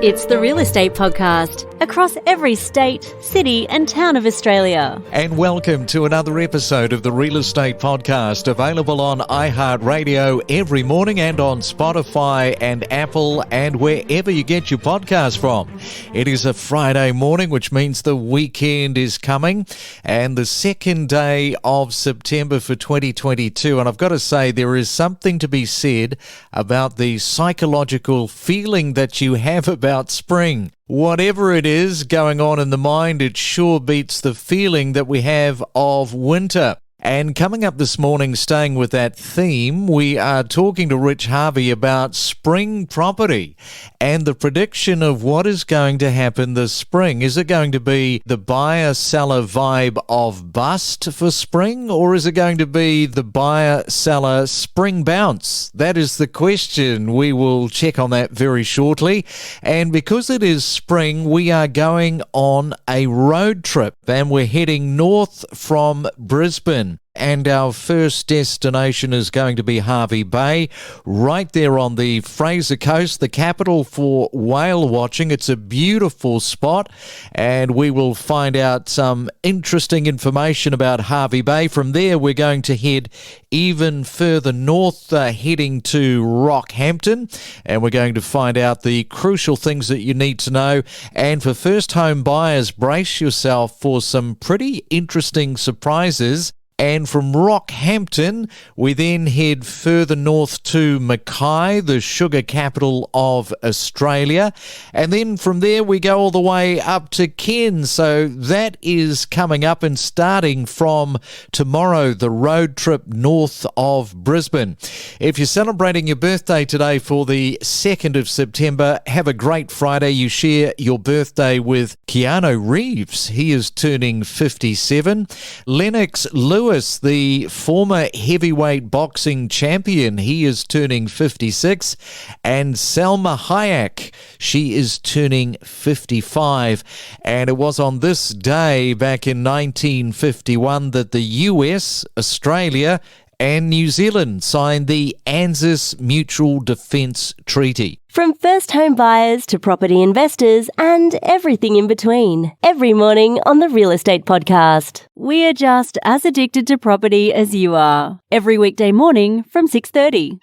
It's the Real Estate Podcast, across every state, city and town of Australia. And welcome to another episode of the Real Estate Podcast, available on iHeartRadio every morning and on Spotify and Apple and wherever you get your podcast from. It is a Friday morning, which means the weekend is coming and the second day of September for 2022. And I've got to say, there is something to be said about the psychological feeling that you have about spring. Whatever it is going on in the mind, it sure beats the feeling that we have of winter. And coming up this morning, staying with that theme, we are talking to Rich Harvey about spring property and the prediction of what is going to happen this spring. Is it going to be the buyer-seller vibe of bust for spring, or is it going to be the buyer-seller spring bounce? That is the question. We will check on that very shortly. And because it is spring, we are going on a road trip and we're heading north from Brisbane. And our first destination is going to be Hervey Bay, right there on the Fraser Coast, the capital for whale watching. It's a beautiful spot, and we will find out some interesting information about Hervey Bay. From there, we're going to head even further north, heading to Rockhampton, and we're going to find out the crucial things that you need to know. And for first home buyers, brace yourself for some pretty interesting surprises. And from Rockhampton, we then head further north to Mackay, the sugar capital of Australia. And then from there, we go all the way up to Cairns. So that is coming up, and starting from tomorrow, the road trip north of Brisbane. If you're celebrating your birthday today for the 2nd of September, have a great Friday. You share your birthday with Keanu Reeves. He is turning 57. Lennox Lewis, the former heavyweight boxing champion, he is turning 56. And Salma Hayek, she is turning 55. And it was on this day back in 1951 that the US, Australia and New Zealand signed the ANZUS Mutual Defence Treaty. From first home buyers to property investors and everything in between. Every morning on the Real Estate Podcast. We are just as addicted to property as you are. Every weekday morning from 6:30.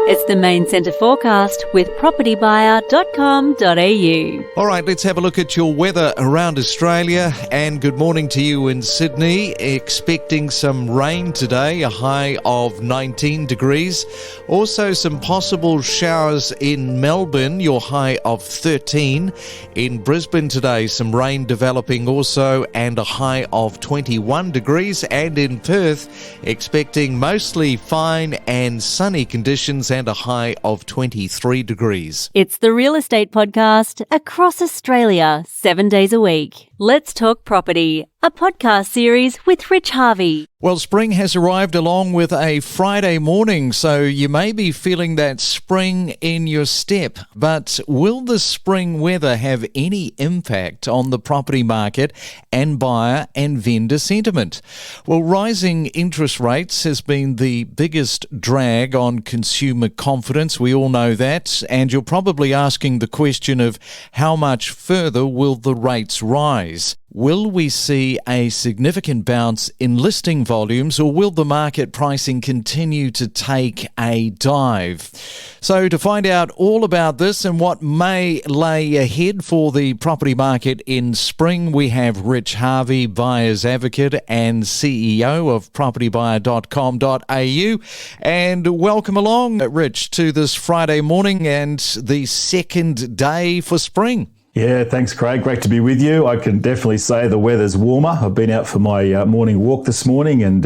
It's the Main Centre Forecast with propertybuyer.com.au. All right, let's have a look at your weather around Australia. And good morning to you in Sydney. Expecting some rain today, a high of 19 degrees. Also some possible showers in Melbourne, your high of 13. In Brisbane today, some rain developing also, and a high of 21 degrees. And in Perth, expecting mostly fine and sunny conditions and a high of 23 degrees. It's the Real Estate Podcast, across Australia, 7 days a week. Let's Talk Property, a podcast series with Rich Harvey. Well, spring has arrived along with a Friday morning, so you may be feeling that spring in your step. But will the spring weather have any impact on the property market and buyer and vendor sentiment? Well, rising interest rates has been the biggest drag on consumer confidence. We all know that. And you're probably asking the question of how much further will the rates rise? Will we see a significant bounce in listing volumes, or will the market pricing continue to take a dive? So to find out all about this and what may lay ahead for the property market in spring, we have Rich Harvey, buyer's advocate and CEO of propertybuyer.com.au. And welcome along, Rich, to this Friday morning and the second day for spring. Yeah, thanks, Craig. Great to be with you. I can definitely say the weather's warmer. I've been out for my morning walk this morning and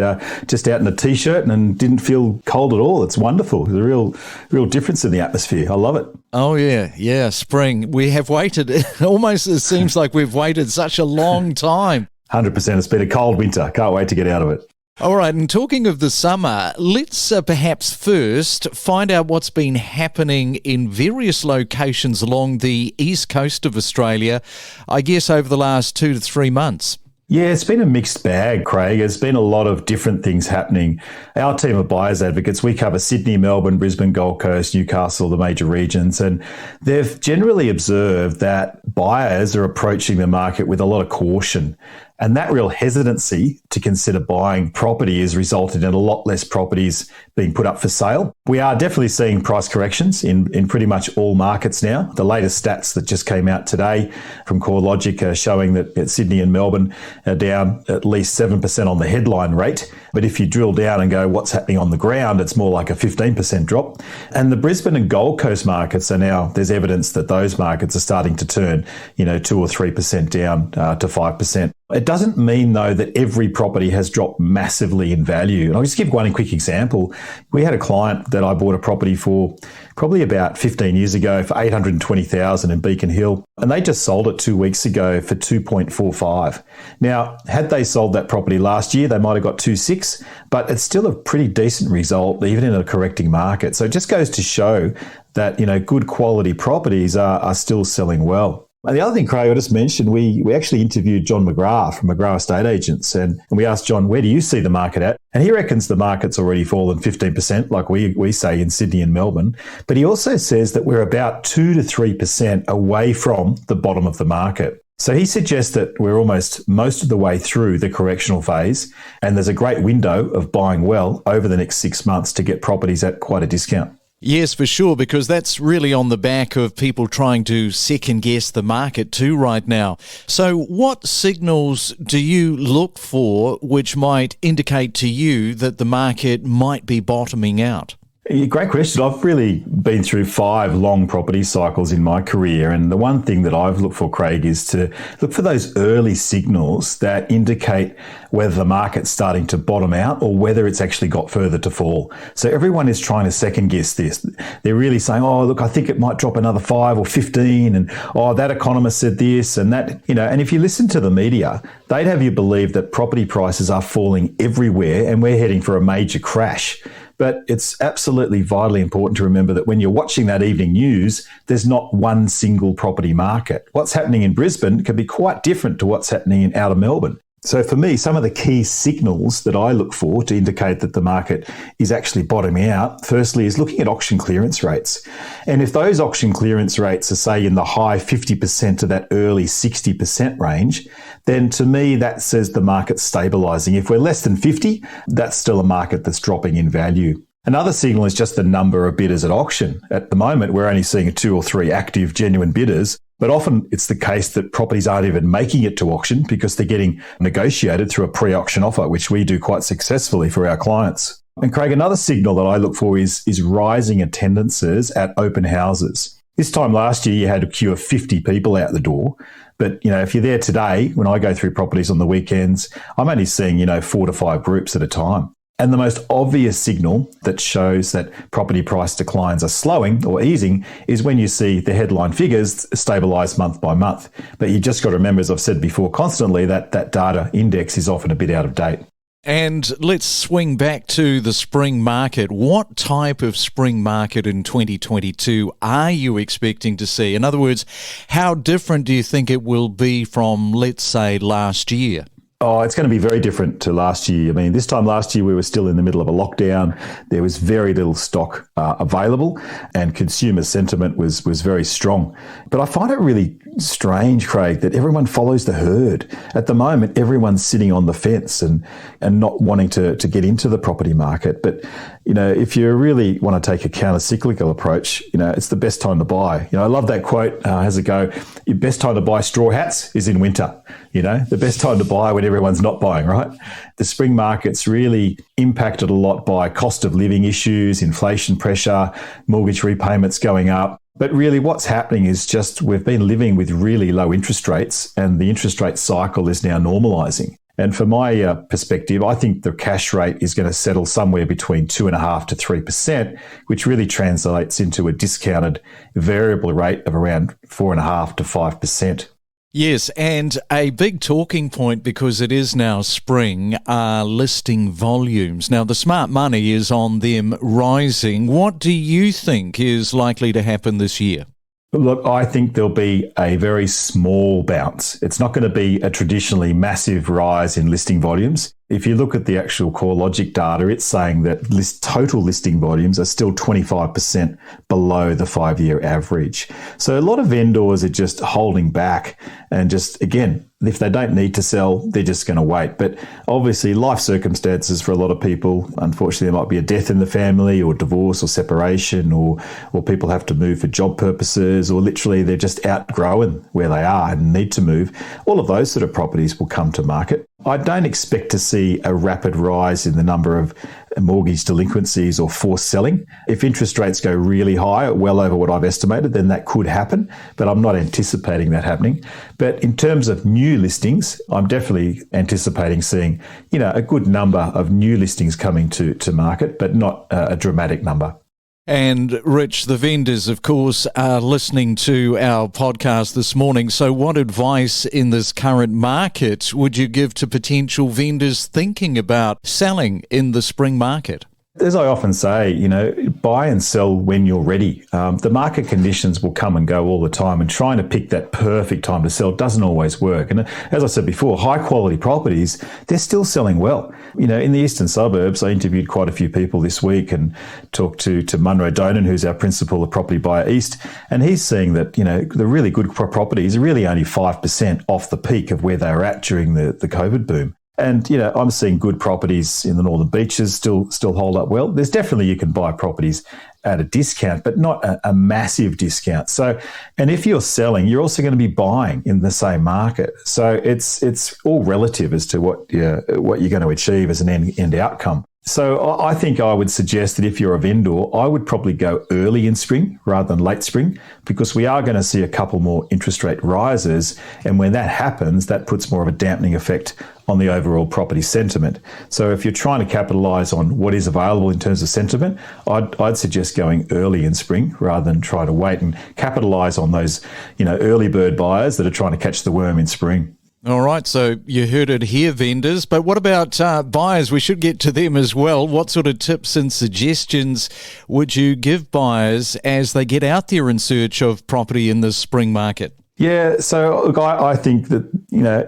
just out in a T-shirt and didn't feel cold at all. It's wonderful. There's a real difference in the atmosphere. I love it. Oh, yeah, spring. We have waited. Almost it seems like we've waited such a long time. 100%. It's been a cold winter. Can't wait to get out of it. All right, and talking of the summer, let's perhaps first find out what's been happening in various locations along the east coast of Australia, I guess over the last 2 to 3 months. Yeah, it's been a mixed bag, Craig. There's been a lot of different things happening. Our team of buyers advocates, we cover Sydney, Melbourne, Brisbane, Gold Coast, Newcastle, the major regions, and they've generally observed that buyers are approaching the market with a lot of caution. And that real hesitancy to consider buying property has resulted in a lot less properties being put up for sale. We are definitely seeing price corrections in pretty much all markets now. The latest stats that just came out today from CoreLogic are showing that Sydney and Melbourne are down at least 7% on the headline rate. But if you drill down and go, what's happening on the ground, it's more like a 15% drop. And the Brisbane and Gold Coast markets are now, there's evidence that those markets are starting to turn, 2 or 3% down to 5%. It doesn't mean, though, that every property has dropped massively in value. And I'll just give one quick example. We had a client that I bought a property for probably about 15 years ago for $820,000 in Beacon Hill, and they just sold it 2 weeks ago for $2.45. Now, had they sold that property last year, they might have got 2.6, but it's still a pretty decent result, even in a correcting market. So it just goes to show that, good quality properties are still selling well. And the other thing, Craig, I just mentioned, we actually interviewed John McGrath from McGrath Estate Agents, and we asked John, where do you see the market at? And he reckons the market's already fallen 15%, like we say in Sydney and Melbourne. But he also says that we're about 2 to 3% away from the bottom of the market. So he suggests that we're almost most of the way through the correctional phase, and there's a great window of buying well over the next 6 months to get properties at quite a discount. Yes, for sure, because that's really on the back of people trying to second guess the market too right now. So what signals do you look for which might indicate to you that the market might be bottoming out? Great question. I've really been through 5 long property cycles in my career. And the one thing that I've looked for, Craig, is to look for those early signals that indicate whether the market's starting to bottom out or whether it's actually got further to fall. So everyone is trying to second guess this. They're really saying, oh, look, I think it might drop another 5 or 15. And, oh, that economist said this and that, and if you listen to the media, they'd have you believe that property prices are falling everywhere and we're heading for a major crash. But it's absolutely vitally important to remember that when you're watching that evening news, there's not one single property market. What's happening in Brisbane can be quite different to what's happening in outer Melbourne. So for me, some of the key signals that I look for to indicate that the market is actually bottoming out, firstly, is looking at auction clearance rates. And if those auction clearance rates are, say, in the high 50% to that early 60% range, then to me, that says the market's stabilising. If we're less than 50, that's still a market that's dropping in value. Another signal is just the number of bidders at auction. At the moment, we're only seeing 2 or 3 active, genuine bidders. But often it's the case that properties aren't even making it to auction because they're getting negotiated through a pre-auction offer, which we do quite successfully for our clients. And Craig, another signal that I look for is rising attendances at open houses. This time last year, you had a queue of 50 people out the door. But, if you're there today, when I go through properties on the weekends, I'm only seeing, 4 to 5 groups at a time. And the most obvious signal that shows that property price declines are slowing or easing is when you see the headline figures stabilise month by month. But you just got to remember, as I've said before constantly, that data index is often a bit out of date. And let's swing back to the spring market. What type of spring market in 2022 are you expecting to see? In other words, how different do you think it will be from, let's say, last year? Oh, it's going to be very different to last year. I mean, this time last year, we were still in the middle of a lockdown. There was very little stock available and consumer sentiment was very strong. But I find it really strange, Craig, that everyone follows the herd. At the moment, everyone's sitting on the fence and not wanting to get into the property market. But, if you really want to take a counter-cyclical approach, it's the best time to buy. I love that quote, has a go, your best time to buy straw hats is in winter. The best time to buy when everyone's not buying, right? The spring market's really impacted a lot by cost of living issues, inflation pressure, mortgage repayments going up. But really what's happening is just we've been living with really low interest rates and the interest rate cycle is now normalising. And from my perspective, I think the cash rate is going to settle somewhere between 2.5% to 3%, which really translates into a discounted variable rate of around 4.5% to 5%. Yes, and a big talking point, because it is now spring, are listing volumes. Now, the smart money is on them rising. What do you think is likely to happen this year? Look, I think there'll be a very small bounce. It's not going to be a traditionally massive rise in listing volumes. If you look at the actual CoreLogic data, it's saying that total listing volumes are still 25% below the 5-year average. So a lot of vendors are just holding back and just, again, if they don't need to sell, they're just going to wait. But obviously, life circumstances for a lot of people, unfortunately, there might be a death in the family or divorce or separation, or people have to move for job purposes, or literally they're just outgrowing where they are and need to move. All of those sort of properties will come to market. I don't expect to see a rapid rise in the number of mortgage delinquencies or forced selling. If interest rates go really high, well over what I've estimated, then that could happen, but I'm not anticipating that happening. But in terms of new listings, I'm definitely anticipating seeing, a good number of new listings coming to market, but not a dramatic number. And Rich, the vendors, of course, are listening to our podcast this morning. So what advice in this current market would you give to potential vendors thinking about selling in the spring market? As I often say, buy and sell when you're ready. The market conditions will come and go all the time, and trying to pick that perfect time to sell doesn't always work. And as I said before, high quality properties, they're still selling well. In the eastern suburbs, I interviewed quite a few people this week and talked to Munro Donan, who's our principal of Property Buyer East, and he's saying that, the really good properties are really only 5% off the peak of where they were at during the COVID boom. And, I'm seeing good properties in the Northern Beaches still hold up well. There's definitely, you can buy properties at a discount, but not a massive discount. So, and if you're selling, you're also going to be buying in the same market. So it's all relative as to what you're going to achieve as an end outcome. So I think I would suggest that if you're a vendor, I would probably go early in spring rather than late spring, because we are going to see a couple more interest rate rises. And when that happens, that puts more of a dampening effect on the overall property sentiment. So if you're trying to capitalise on what is available in terms of sentiment, I'd suggest going early in spring rather than try to wait and capitalise on those, early bird buyers that are trying to catch the worm in spring. All right, so you heard it here, vendors. But what about buyers? We should get to them as well. What sort of tips and suggestions would you give buyers as they get out there in search of property in the spring market? Yeah, so look, I think that,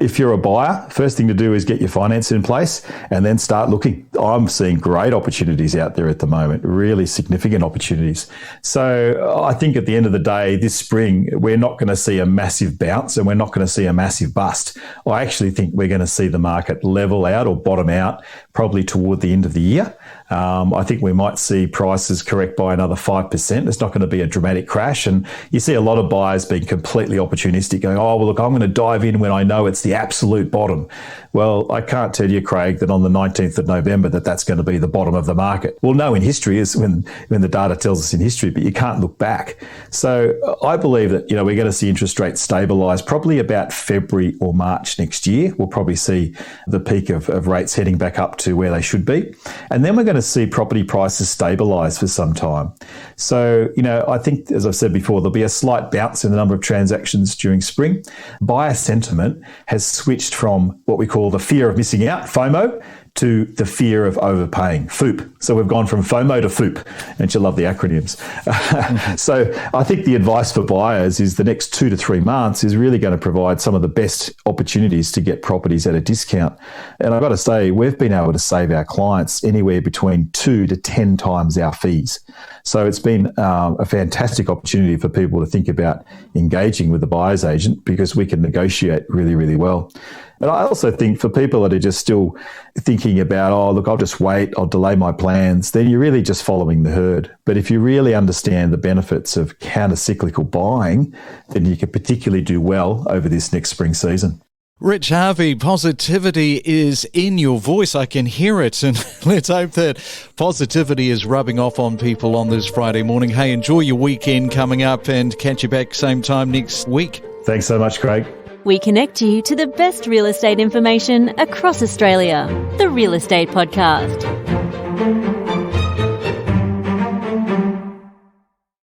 if you're a buyer, first thing to do is get your finance in place and then start looking. I'm seeing great opportunities out there at the moment, really significant opportunities. So I think at the end of the day, this spring, we're not going to see a massive bounce and we're not going to see a massive bust. I actually think we're going to see the market level out or bottom out probably toward the end of the year. I think we might see prices correct by another 5%. It's not going to be a dramatic crash. And you see a lot of buyers being completely opportunistic, going, oh, well, look, I'm going to dive in when I know it's the absolute bottom. Well, I can't tell you, Craig, that on the 19th of November that's going to be the bottom of the market. We'll know in history is when the data tells us in history, but you can't look back. So I believe that, we're going to see interest rates stabilise probably about February or March next year. We'll probably see the peak of rates heading back up to where they should be. And then we're going to see property prices stabilise for some time. So, I think, as I've said before, there'll be a slight bounce in the number of transactions during spring. Buyer sentiment has switched from what we call the fear of missing out, FOMO, to the fear of overpaying, FOOP. So we've gone from FOMO to FOOP, and you love the acronyms. So I think the advice for buyers is the next 2 to 3 months is really going to provide some of the best opportunities to get properties at a discount. And I've got to say, we've been able to save our clients anywhere between 2 to 10 times our fees. So it's been a fantastic opportunity for people to think about engaging with the buyer's agent, because we can negotiate really, really well. But I also think for people that are just still thinking about, oh, look, I'll just wait, I'll delay my plans, then you're really just following the herd. But if you really understand the benefits of counter-cyclical buying, then you can particularly do well over this next spring season. Rich Harvey, positivity is in your voice. I can hear it. And let's hope that positivity is rubbing off on people on this Friday morning. Hey, enjoy your weekend coming up and catch you back same time next week. Thanks so much, Craig. We connect you to the best real estate information across Australia. The Real Estate Podcast.